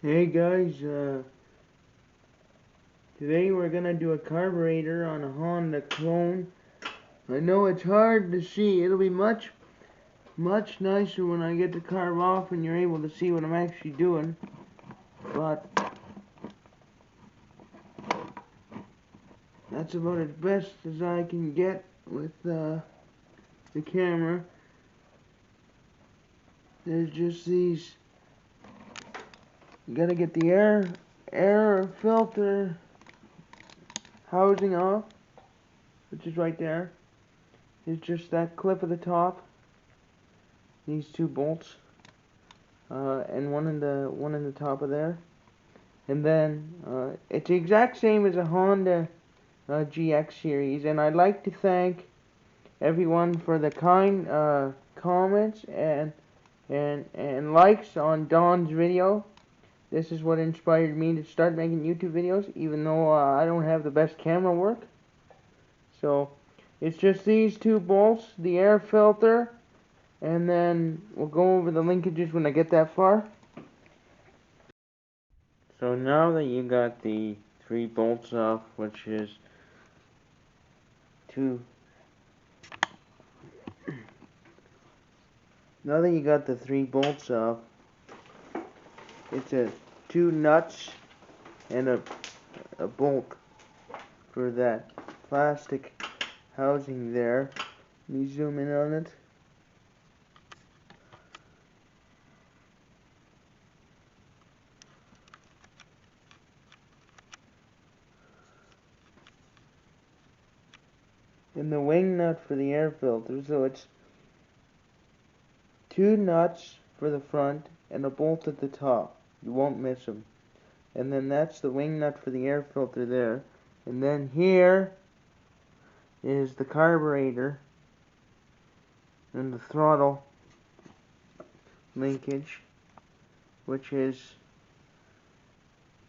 Hey guys, today we're gonna do a carburetor on a Honda clone. I know it's hard to see. It'll be much nicer when I get the carb off and you're able to see what I'm actually doing. But that's about as best as I can get with the camera. There's just these. You gotta get the air filter housing off, which is right there. It's just that clip at the top. These two bolts, and one in the top of there. And then it's the exact same as a Honda GX series. And I'd like to thank everyone for the kind comments and likes on Don's video. This is what inspired me to start making YouTube videos, even though I don't have the best camera work. So it's just these two bolts, the air filter, and then we'll go over the linkages when I get that far. So now that you got the three bolts off, which is now that you got the three bolts off, it's two nuts and a bolt for that plastic housing there. Let me zoom in on it. And the wing nut for the air filter, so it's two nuts for the front and a bolt at the top. You won't miss them. And then that's the wing nut for the air filter there. And then here is the carburetor and the throttle linkage, which is,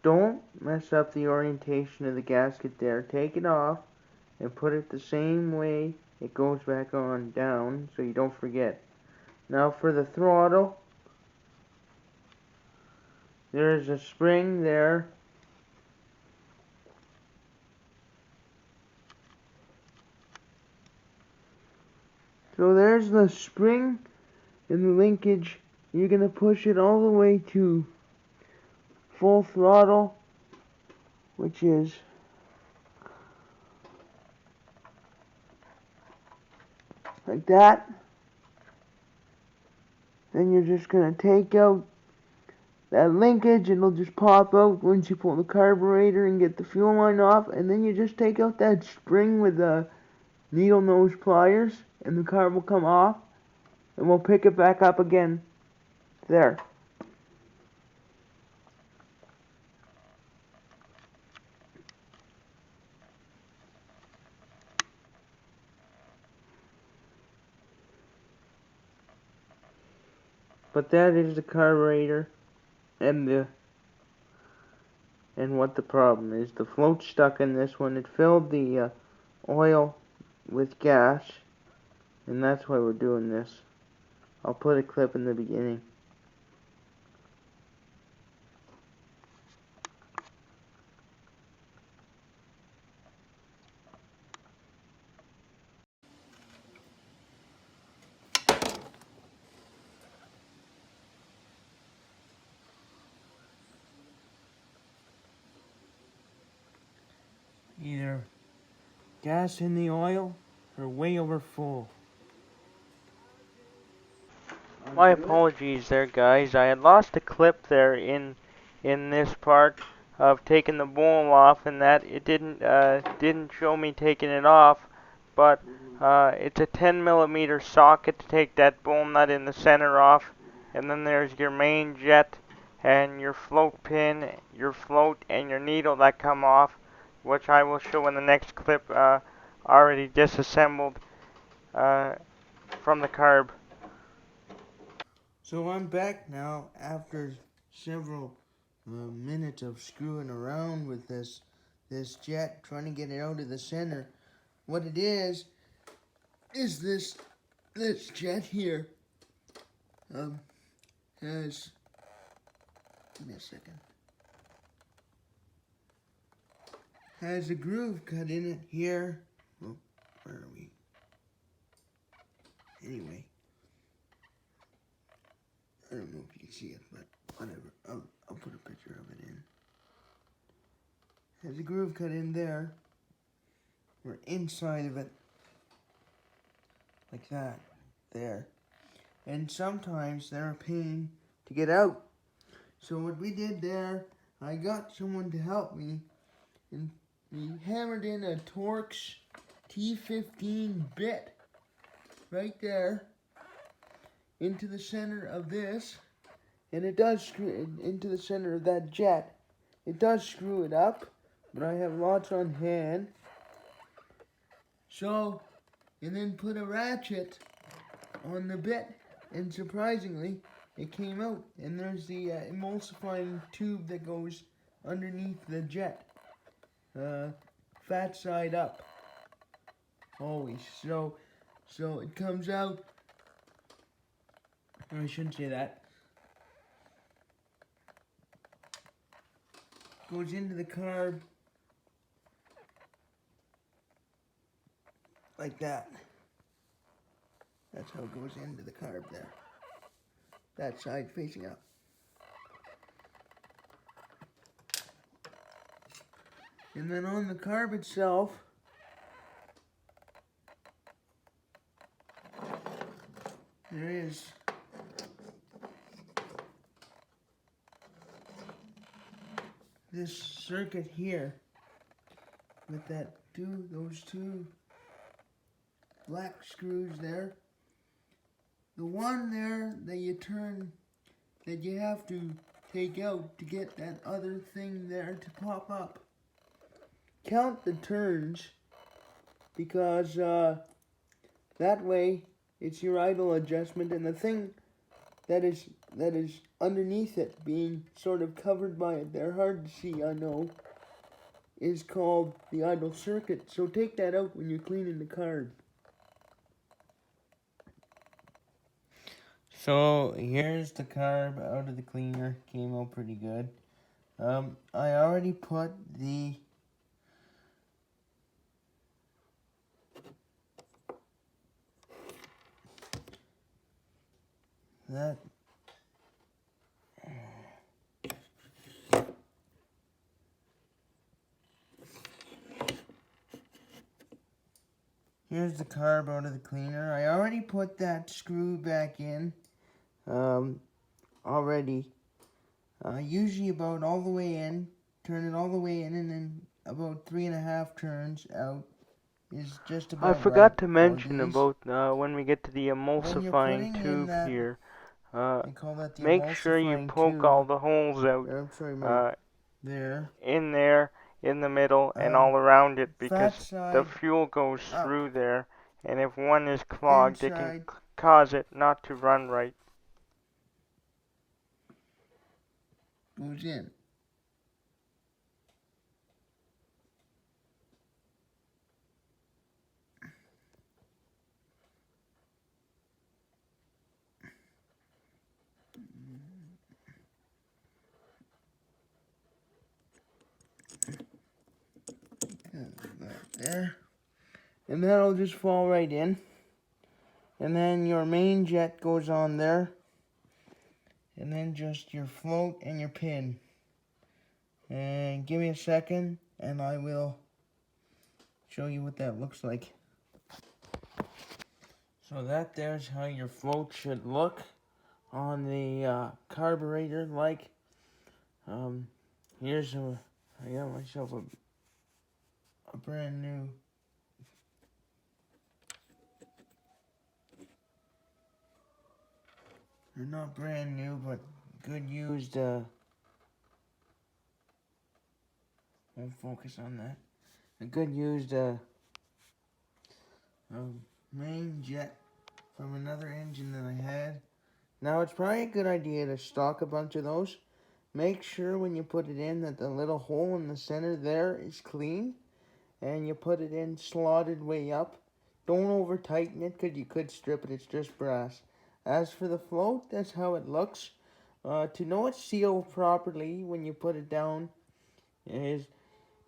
don't mess up the orientation of the gasket there. Take it off and put it the same way it goes back on down so you don't forget. Now for the throttle, there's a spring there. So there's the spring and the linkage. You're going to push it all the way to full throttle, which is like that. Then you're just going to take out that linkage, and it'll just pop out once you pull the carburetor and get the fuel line off. And then you just take out that spring with the needle nose pliers, and the carb will come off, and we'll pick it back up again. There. But that is the carburetor and what the problem is. The float's stuck in this one. It filled the oil with gas, and that's why we're doing this. I'll put a clip in the beginning. Either gas in the oil or way over full. My apologies there, guys. I had lost a clip there in this part of taking the bowl off, and that it didn't show me taking it off. But it's a 10mm socket to take that bowl nut in the center off, and then there's your main jet and your float pin, your float, and your needle that come off, which I will show in the next clip, already disassembled from the carb. So I'm back now after several minutes of screwing around with this jet, trying to get it out of the center. What it is this jet here has Give me a second. Has a groove cut in it here. Oh, where are we? Anyway, I don't know if you can see it, but whatever. I'll put a picture of it in. Has a groove cut in there. We're inside of it. Like that. There. And sometimes they're a pain to get out. So what we did there, I got someone to help me, and we hammered in a Torx T15 bit right there into the center of this, and it does screw into the center of that jet. It does screw it up, but I have lots on hand. So, and then put a ratchet on the bit, and surprisingly, it came out. And there's the emulsifying tube that goes underneath the jet, fat side up, always. So it comes out. Or I shouldn't say that. Goes into the carb like that. That's how it goes into the carb there. That side facing up. And then on the carb itself, there is this circuit here with those two black screws there. The one there that you turn, that you have to take out to get that other thing there to pop up. Count the turns, because that way it's your idle adjustment, and the thing that is underneath it, being sort of covered by it, they're hard to see, I know, is called the idle circuit. So take that out when you're cleaning the carb. So here's the carb out of the cleaner. Came out pretty good. I already put here's the carb out of the cleaner. I already put that screw back in. Already. Usually about all the way in. Turn it all the way in, and then about 3.5 turns out is just about right. I forgot to mention about when we get to the emulsifying tube here. Make sure you poke all the holes out. There. In there, in the middle, and all around it, because the fuel goes through there, and if one is clogged, it can cause it not to run right. Goes in. There. And that'll just fall right in. And then your main jet goes on there. And then just your float and your pin. And give me a second, and I will show you what that looks like. So there's how your float should look on the carburetor. I got myself a brand new They're not brand new, but good used, won't focus on that. A good used, main jet from another engine that I had. Now, it's probably a good idea to stock a bunch of those. Make sure when you put it in that the little hole in the center there is clean. And you put it in slotted way up. Don't over tighten it, because you could strip it. It's just brass. As for the float, that's how it looks. To know it's sealed properly when you put it down is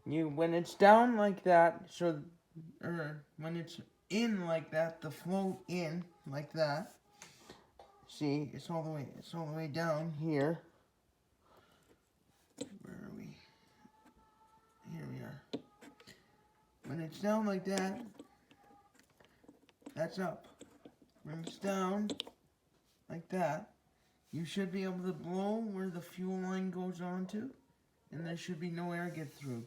when it's down like that, so when it's in like that, the float in like that. See, it's all the way down here. Where are we? Here we are. When it's down like that, that's up. When it's down like that, you should be able to blow where the fuel line goes onto, and there should be no air get through.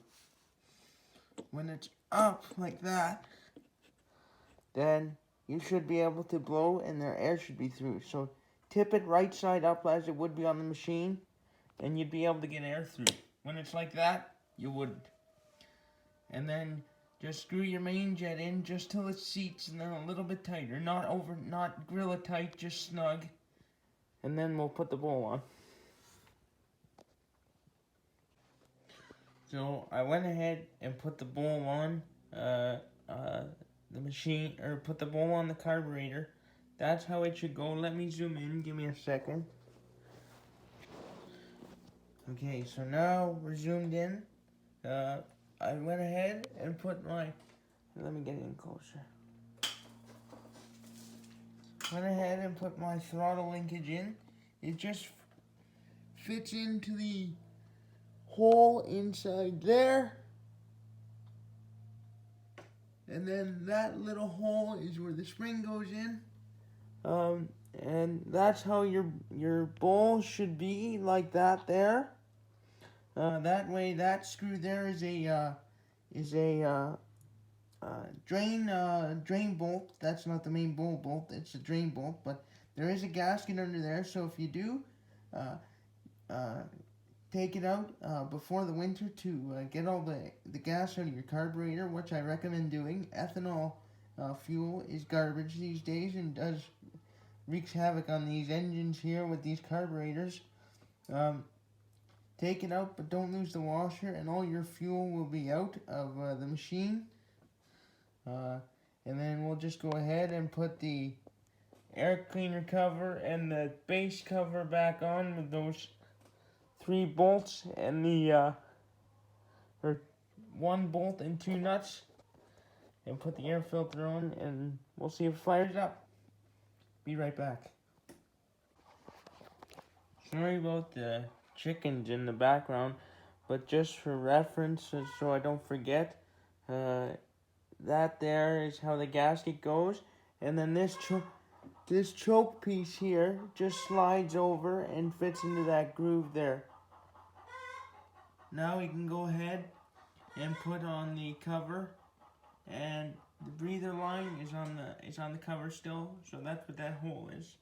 When it's up like that, then you should be able to blow and their air should be through. So tip it right side up as it would be on the machine, and you'd be able to get air through. When it's like that, you wouldn't. And then just screw your main jet in just till it seats and then a little bit tighter. Not Gorilla tight, just snug. And then we'll put the bowl on. So I went ahead and put the bowl on the machine, or put the bowl on the carburetor. That's how it should go. Let me zoom in, give me a second. Okay, so now we're zoomed in. I went ahead and put my, let me get in closer. Went ahead and put my throttle linkage in. It just fits into the hole inside there. And then that little hole is where the spring goes in. And that's how your bowl should be, like that there. That way, that screw there is a drain bolt. That's not the main bowl bolt. It's a drain bolt, but there is a gasket under there. So if you do take it out before the winter to get all the gas out of your carburetor, which I recommend doing. Ethanol fuel is garbage these days and wreaks havoc on these engines here with these carburetors. Take it out, but don't lose the washer, and all your fuel will be out of the machine. And then we'll just go ahead and put the air cleaner cover and the base cover back on with those 3 bolts and the or 1 bolt and 2 nuts, and put the air filter on, and we'll see if it fires up. Be right back. Sorry about the chickens in the background, but just for reference, so I don't forget, that there is how the gasket goes, and then this choke piece here just slides over and fits into that groove there. Now we can go ahead and put on the cover, and the breather line is on the cover still, so that's what that hole is.